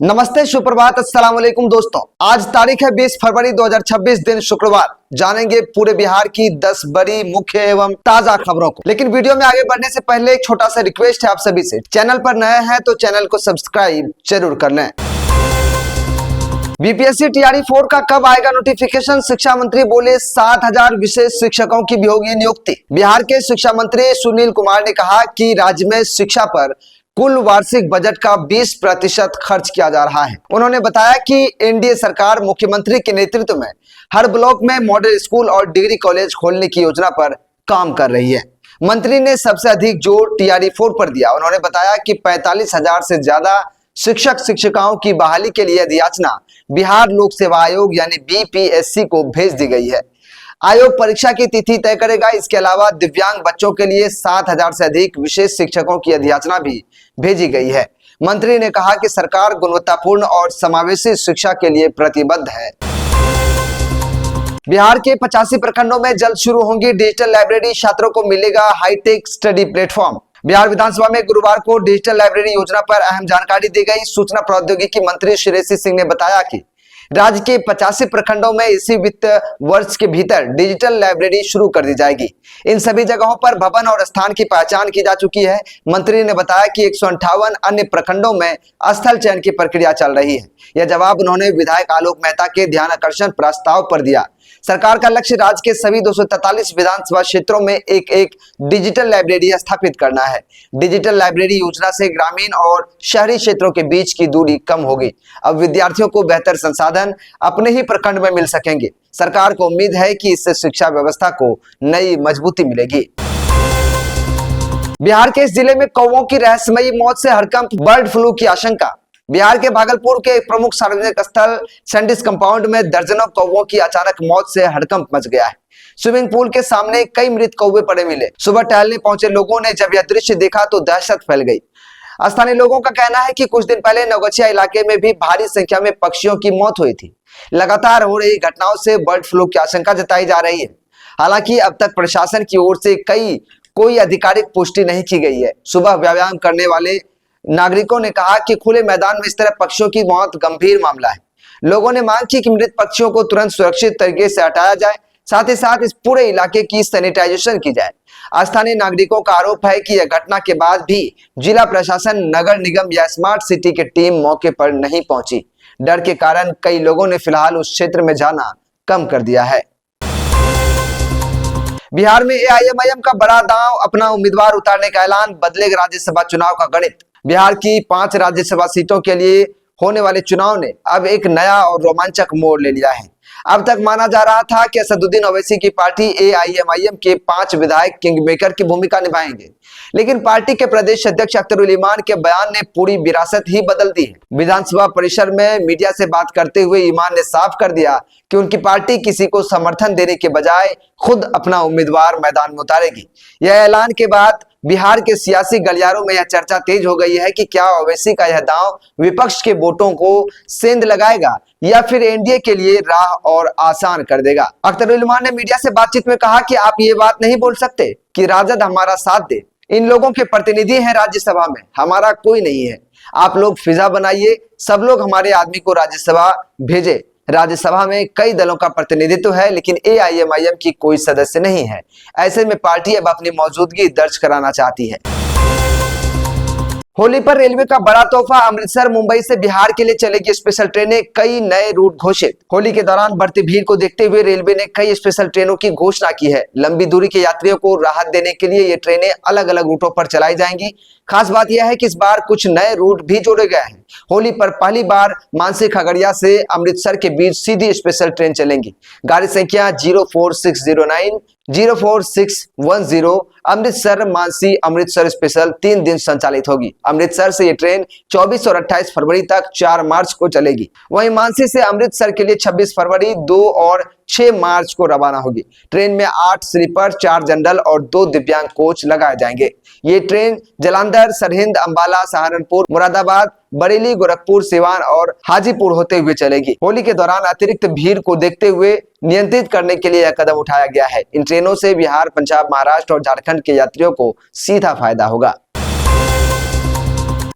नमस्ते, सुप्रभात, अस्सलाम वालेकुम दोस्तों। आज तारीख है 20 फरवरी 2026, दिन शुक्रवार। जानेंगे पूरे बिहार की 10 बड़ी मुख्य एवं ताजा खबरों को। लेकिन वीडियो में आगे बढ़ने से पहले एक छोटा सा रिक्वेस्ट है आप सभी से। चैनल पर नए हैं तो चैनल को सब्सक्राइब जरूर कर लें। बीपीएससी टीआरई 4 का कब आएगा नोटिफिकेशन? शिक्षा मंत्री बोले 7,000 विशेष शिक्षकों की भी होगी नियुक्ति। बिहार के शिक्षा मंत्री सुनील कुमार ने कहा कि राज्य में शिक्षा पर कुल वार्षिक बजट का 20% खर्च किया जा रहा है। उन्होंने बताया कि एनडीए सरकार मुख्यमंत्री के नेतृत्व में हर ब्लॉक में मॉडल स्कूल और डिग्री कॉलेज खोलने की योजना पर काम कर रही है। मंत्री ने सबसे अधिक जोर टीआरई 4 पर दिया। उन्होंने बताया कि 45,000 से ज्यादा शिक्षक शिक्षिकाओं की बहाली के लिए अधियाचना बिहार लोक सेवा आयोग यानी बीपीएससी को भेज दी गई है। आयोग परीक्षा की तिथि तय करेगा। इसके अलावा दिव्यांग बच्चों के लिए 7,000 से अधिक विशेष शिक्षकों की अधियाचना भी भेजी गई है। मंत्री ने कहा कि सरकार गुणवत्तापूर्ण और समावेशी शिक्षा के लिए प्रतिबद्ध है। बिहार के 85 प्रखंडों में जल्द शुरू होंगी डिजिटल लाइब्रेरी। छात्रों को मिलेगा हाईटेक स्टडी प्लेटफॉर्म। बिहार विधानसभा में गुरुवार को डिजिटल लाइब्रेरी योजना पर अहम जानकारी दी गई। सूचना प्रौद्योगिकी मंत्री श्रेयसी सिंह ने बताया कि राज्य के 85 प्रखंडों में इसी वित्त वर्ष के भीतर डिजिटल लाइब्रेरी शुरू कर दी जाएगी। इन सभी जगहों पर भवन और स्थान की पहचान की जा चुकी है। मंत्री ने बताया कि 158 अन्य प्रखंडों में स्थल चयन की प्रक्रिया चल रही है। यह जवाब उन्होंने विधायक आलोक मेहता के ध्यानाकर्षण प्रस्ताव पर दिया। सरकार का लक्ष्य राज्य के सभी 243 विधानसभा क्षेत्रों में एक डिजिटल लाइब्रेरी स्थापित करना है। डिजिटल लाइब्रेरी योजना से ग्रामीण और शहरी क्षेत्रों के बीच की दूरी कम होगी। अब विद्यार्थियों को बेहतर संसाधन अपने ही प्रखंड में मिल सकेंगे। सरकार को उम्मीद है कि इससे शिक्षा व्यवस्था को नई मजबूती मिलेगी। बिहार के इस जिले में कौवों की रहस्यमयी मौत से हड़कंप, बर्ड फ्लू की आशंका। बिहार के भागलपुर के एक प्रमुख सार्वजनिक स्थल सैंडिस कंपाउंड में दर्जनों कौवों की अचानक मौत से हड़कंप मच गया है। स्विमिंग पूल के सामने कई मृत कौवे पड़े मिले। सुबह टहलने पहुंचे लोगों ने जब यह दृश्य देखा तो दहशत फैल गई। स्थानीय लोगों का कहना है कि कुछ दिन पहले नवगछिया इलाके में भी भारी संख्या में पक्षियों की मौत हुई थी। लगातार हो रही घटनाओं से बर्ड फ्लू की आशंका जताई जा रही है। हालांकि अब तक प्रशासन की ओर से कोई आधिकारिक पुष्टि नहीं की गई है। सुबह व्यायाम करने वाले नागरिकों ने कहा कि खुले मैदान में इस तरह पक्षियों की मौत गंभीर मामला है। लोगों ने मांग की कि मृत पक्षियों को तुरंत सुरक्षित तरीके से हटाया जाए, साथ ही साथ इस पूरे इलाके की सैनिटाइजेशन की जाए। स्थानीय नागरिकों का आरोप है कि यह घटना के बाद भी जिला प्रशासन, नगर निगम या स्मार्ट सिटी की टीम मौके पर नहीं पहुंची। डर के कारण कई लोगों ने फिलहाल उस क्षेत्र में जाना कम कर दिया है। बिहार में एआईएमआईएम का बड़ा दांव, अपना उम्मीदवार उतारने का ऐलान, बदलेगा राज्यसभा चुनाव का गणित। बिहार की 5 राज्यसभा सीटों के लिए होने वाले चुनाव ने अब एक नया और रोमांचक मोड़ ले लिया है। अब तक माना जा रहा था कि असदुद्दीन ओवैसी की पार्टी एआईएमआईएम के 5 विधायक किंगमेकर की भूमिका निभाएंगे, लेकिन पार्टी के प्रदेश अध्यक्ष अख्तरुल ईमान के बयान ने पूरी विरासत ही बदल दी है। विधानसभा परिसर में मीडिया से बात करते हुए ईमान ने साफ कर दिया कि उनकी पार्टी किसी को समर्थन देने के बजाय खुद अपना उम्मीदवार मैदान में उतारेगी। यह ऐलान के बाद बिहार के सियासी गलियारों में यह चर्चा तेज हो गई है कि क्या ओवैसी का यह दांव विपक्ष के वोटों को सेंध लगाएगा या फिर एनडीए के लिए राह और आसान कर देगा। अख्तरुल ईमान ने मीडिया से बातचीत में कहा कि आप ये बात नहीं बोल सकते कि राजद हमारा साथ दे। इन लोगों के प्रतिनिधि हैं राज्यसभा में, हमारा कोई नहीं है। आप लोग फिजा बनाइए, सब लोग हमारे आदमी को राज्यसभा भेजे। राज्यसभा में कई दलों का प्रतिनिधित्व है, लेकिन एआईएमआईएम की कोई सदस्य नहीं है। ऐसे में पार्टी अब अपनी मौजूदगी दर्ज कराना चाहती है। होली पर रेलवे का बड़ा तोहफा, अमृतसर मुंबई से बिहार के लिए चलेगी स्पेशल ट्रेनें, कई नए रूट घोषित। होली के दौरान बढ़ती भीड़ को देखते हुए रेलवे ने कई स्पेशल ट्रेनों की घोषणा की है। लंबी दूरी के यात्रियों को राहत देने के लिए ये ट्रेनें अलग अलग रूटों पर चलाई जाएंगी। खास बात यह है कि इस बार कुछ नए रूट भी जोड़े गए हैं। होली पर पहली बार मानसी खगड़िया से अमृतसर के बीच सीधी स्पेशल ट्रेन चलेंगी। गाड़ी संख्या 04609 04610 अमृतसर मानसी अमृतसर स्पेशल 3 दिन संचालित होगी। अमृतसर से ये ट्रेन 24 और 28 फरवरी तक 4 मार्च को चलेगी। वहीं मानसी से अमृतसर के लिए 26 फरवरी, 2 और 6 मार्च को रवाना होगी। ट्रेन में 8 स्लीपर, 4 जनरल और 2 दिव्यांग कोच लगाए जाएंगे। ये ट्रेन जालंधर, सरहिंद, अंबाला, सहारनपुर, मुरादाबाद, बरेली, गोरखपुर, सिवान और हाजीपुर होते हुए चलेगी। होली के दौरान अतिरिक्त भीड़ को देखते हुए नियंत्रित करने के लिए यह कदम उठाया गया है। इन ट्रेनों से बिहार, पंजाब, महाराष्ट्र और झारखंड के यात्रियों को सीधा फायदा होगा।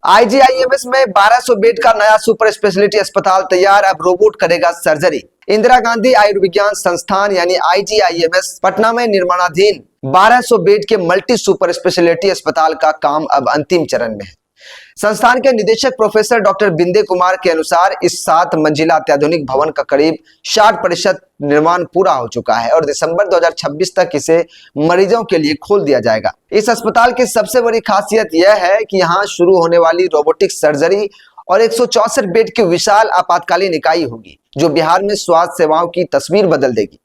आईजीआईएमएस में 1200 बेड का नया सुपर स्पेशलिटी अस्पताल तैयार, अब रोबोट करेगा सर्जरी। इंदिरा गांधी आयुर्विज्ञान संस्थान यानी आईजीआईएमएस पटना में निर्माणाधीन 1200 बेड के मल्टी सुपर स्पेशलिटी अस्पताल का काम अब अंतिम चरण में है। संस्थान के निदेशक प्रोफेसर डॉक्टर बिंदे कुमार के अनुसार इस 7 मंजिला अत्याधुनिक भवन का करीब 60% निर्माण पूरा हो चुका है और दिसंबर 2026 तक इसे मरीजों के लिए खोल दिया जाएगा। इस अस्पताल की सबसे बड़ी खासियत यह है कि यहाँ शुरू होने वाली रोबोटिक सर्जरी और 164 बेड की विशाल आपातकालीन इकाई होगी, जो बिहार में स्वास्थ्य सेवाओं की तस्वीर बदल देगी।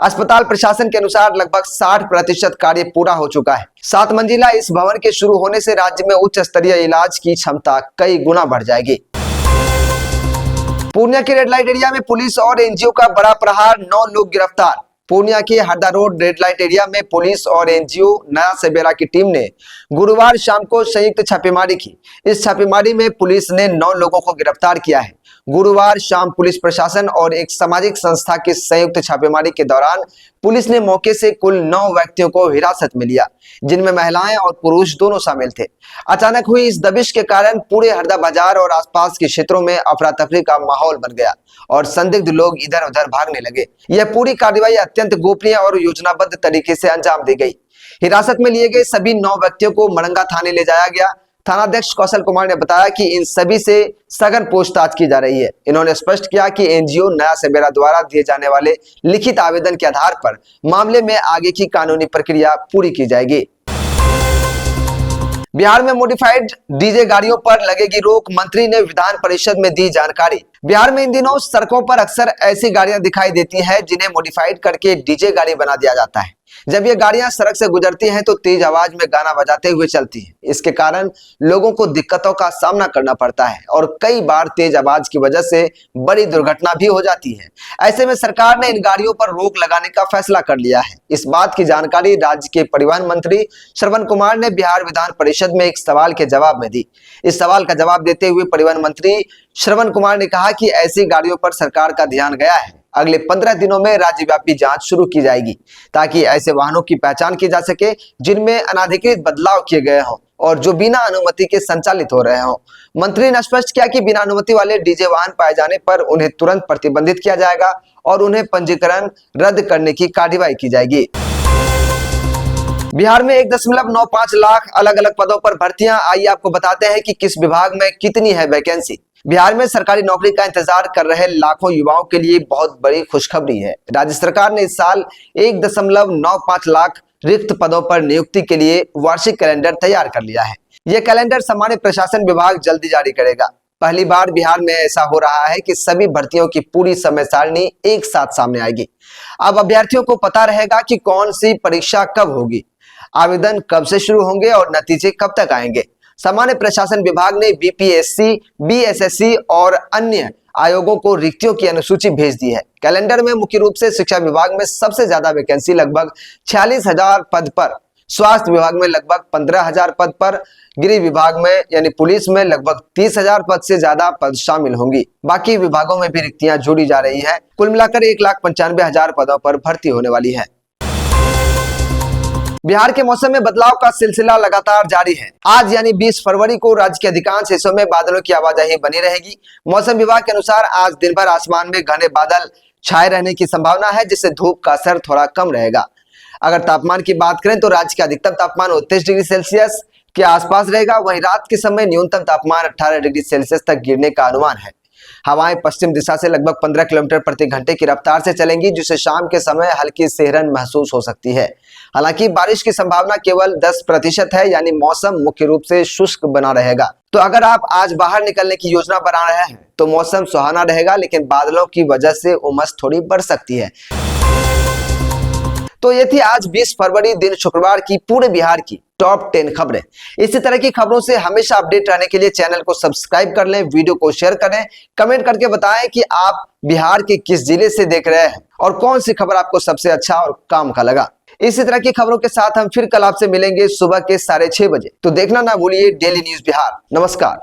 अस्पताल प्रशासन के अनुसार लगभग 60% कार्य पूरा हो चुका है। 7 मंजिला इस भवन के शुरू होने से राज्य में उच्च स्तरीय इलाज की क्षमता कई गुना बढ़ जाएगी। पूर्णिया के रेड लाइट एरिया में पुलिस और एनजीओ का बड़ा प्रहार, 9 लोग गिरफ्तार। पूर्णिया के Harda road red light area में पुलिस और एनजीओ नया सवेरा की टीम ने गुरुवार शाम को संयुक्त छापेमारी की। इस छापेमारी में पुलिस ने 9 लोगों को गिरफ्तार किया है। गुरुवार शाम पुलिस प्रशासन और एक सामाजिक संस्था की संयुक्त छापेमारी के दौरान पुलिस ने मौके से कुल 9 व्यक्तियों को हिरासत में लिया, जिनमें महिलाएं और पुरुष दोनों शामिल थे। अचानक हुई इस दबिश के कारण पूरे हरदा बाजार और आसपास के क्षेत्रों में अफरा तफरी का माहौल बन गया और संदिग्ध लोग इधर उधर भागने लगे। यह पूरी कार्रवाई अत्यंत गोपनीय और योजनाबद्ध तरीके से अंजाम दी गई। हिरासत में लिए गए सभी 9 व्यक्तियों को मरंगा थाने ले जाया गया। थानाध्यक्ष कौशल कुमार ने बताया कि इन सभी से सघन पूछताछ की जा रही है। इन्होंने स्पष्ट किया कि एनजीओ नया सवेरा द्वारा दिए जाने वाले लिखित आवेदन के आधार पर मामले में आगे की कानूनी प्रक्रिया पूरी की जाएगी। बिहार में मॉडिफाइड डीजे गाड़ियों पर लगेगी रोक, मंत्री ने विधान परिषद में दी जानकारी। बिहार में इन दिनों सड़कों पर अक्सर ऐसी गाड़ियां दिखाई देती हैं जिन्हें मॉडिफाइड करके डीजे गाड़ी बना दिया जाता है। जब ये गाड़ियां सड़क से गुजरती हैं तो तेज आवाज में गाना बजाते हुए चलती हैं। इसके कारण लोगों को दिक्कतों का सामना करना पड़ता है और कई बार तेज आवाज की वजह से बड़ी दुर्घटना भी हो जाती है। ऐसे में सरकार ने इन गाड़ियों पर रोक लगाने का फैसला कर लिया है। इस बात की जानकारी राज्य के परिवहन मंत्री श्रवण कुमार ने बिहार विधान परिषद में एक सवाल के जवाब में दी। इस सवाल का जवाब देते हुए परिवहन मंत्री श्रवण कुमार ने कहा कि ऐसी गाड़ियों पर सरकार का ध्यान गया है। अगले 15 दिनों में राज्यव्यापी जांच शुरू की जाएगी ताकि ऐसे वाहनों की पहचान की जा सके जिनमें अनाधिकृत बदलाव किए गए हों और जो बिना अनुमति के संचालित हो रहे हों। मंत्री ने स्पष्ट किया कि बिना अनुमति वाले डीजे वाहन पाए जाने पर उन्हें तुरंत प्रतिबंधित किया जाएगा और उन्हें पंजीकरण रद्द करने की कार्रवाई की जाएगी। बिहार में 1.95 लाख अलग अलग पदों पर भर्तियां। आइए आपको बताते हैं कि किस विभाग में कितनी है वैकेंसी। बिहार में सरकारी नौकरी का इंतजार कर रहे लाखों युवाओं के लिए बहुत बड़ी खुशखबरी है। राज्य सरकार ने इस साल 1.95 लाख रिक्त पदों पर नियुक्ति के लिए वार्षिक कैलेंडर तैयार कर लिया है। यह कैलेंडर सामान्य प्रशासन विभाग जल्दी जारी करेगा। पहली बार बिहार में ऐसा हो रहा है कि सभी भर्तियों की पूरी समय सारणी एक साथ सामने आएगी। अब अभ्यर्थियों को पता रहेगा कि कौन सी परीक्षा कब होगी, आवेदन कब से शुरू होंगे और नतीजे कब तक आएंगे। सामान्य प्रशासन विभाग ने बीपीएससी, बीएसएससी और अन्य आयोगों को रिक्तियों की अनुसूची भेज दी है। कैलेंडर में मुख्य रूप से शिक्षा विभाग में सबसे ज्यादा वैकेंसी लगभग 46,000 पद पर, स्वास्थ्य विभाग में लगभग 15,000 पद पर, गृह विभाग में यानी पुलिस में लगभग 30,000 पद से ज्यादा पद शामिल होंगी। बाकी विभागों में भी रिक्तियां जोड़ी जा रही है। कुल मिलाकर 1,95,000 पदों पर भर्ती होने वाली है। बिहार के मौसम में बदलाव का सिलसिला लगातार जारी है। आज यानी 20 फरवरी को राज्य के अधिकांश हिस्सों में बादलों की आवाजाही बनी रहेगी। मौसम विभाग के अनुसार आज दिन भर आसमान में घने बादल छाए रहने की संभावना है, जिससे धूप का असर थोड़ा कम रहेगा। अगर तापमान की बात करें तो राज्य का अधिकतम तापमान 29 डिग्री सेल्सियस के आसपास रहेगा। वहीं रात के समय न्यूनतम तापमान 18 डिग्री सेल्सियस तक गिरने का अनुमान है। हवाएं पश्चिम दिशा से लगभग 15 किलोमीटर प्रति घंटे की रफ्तार से चलेंगी, जिससे शाम के समय हल्की सिहरन महसूस हो सकती है। हालांकि बारिश की संभावना केवल 10% है, यानी मौसम मुख्य रूप से शुष्क बना रहेगा। तो अगर आप आज बाहर निकलने की योजना बना रहे हैं तो मौसम सुहाना रहेगा, लेकिन बादलों की वजह से उमस थोड़ी बढ़ सकती है। तो ये थी आज 20 फरवरी दिन शुक्रवार की पूरे बिहार की टॉप 10 खबरें। इसी तरह की खबरों से हमेशा अपडेट रहने के लिए चैनल को सब्सक्राइब कर लें, वीडियो को शेयर करें, कमेंट करके बताएं कि आप बिहार के किस जिले से देख रहे हैं और कौन सी खबर आपको सबसे अच्छा और काम का लगा। इसी तरह की खबरों के साथ हम फिर कल आपसे मिलेंगे सुबह के 6:30 बजे। तो देखना ना भूलिए डेली न्यूज बिहार। नमस्कार।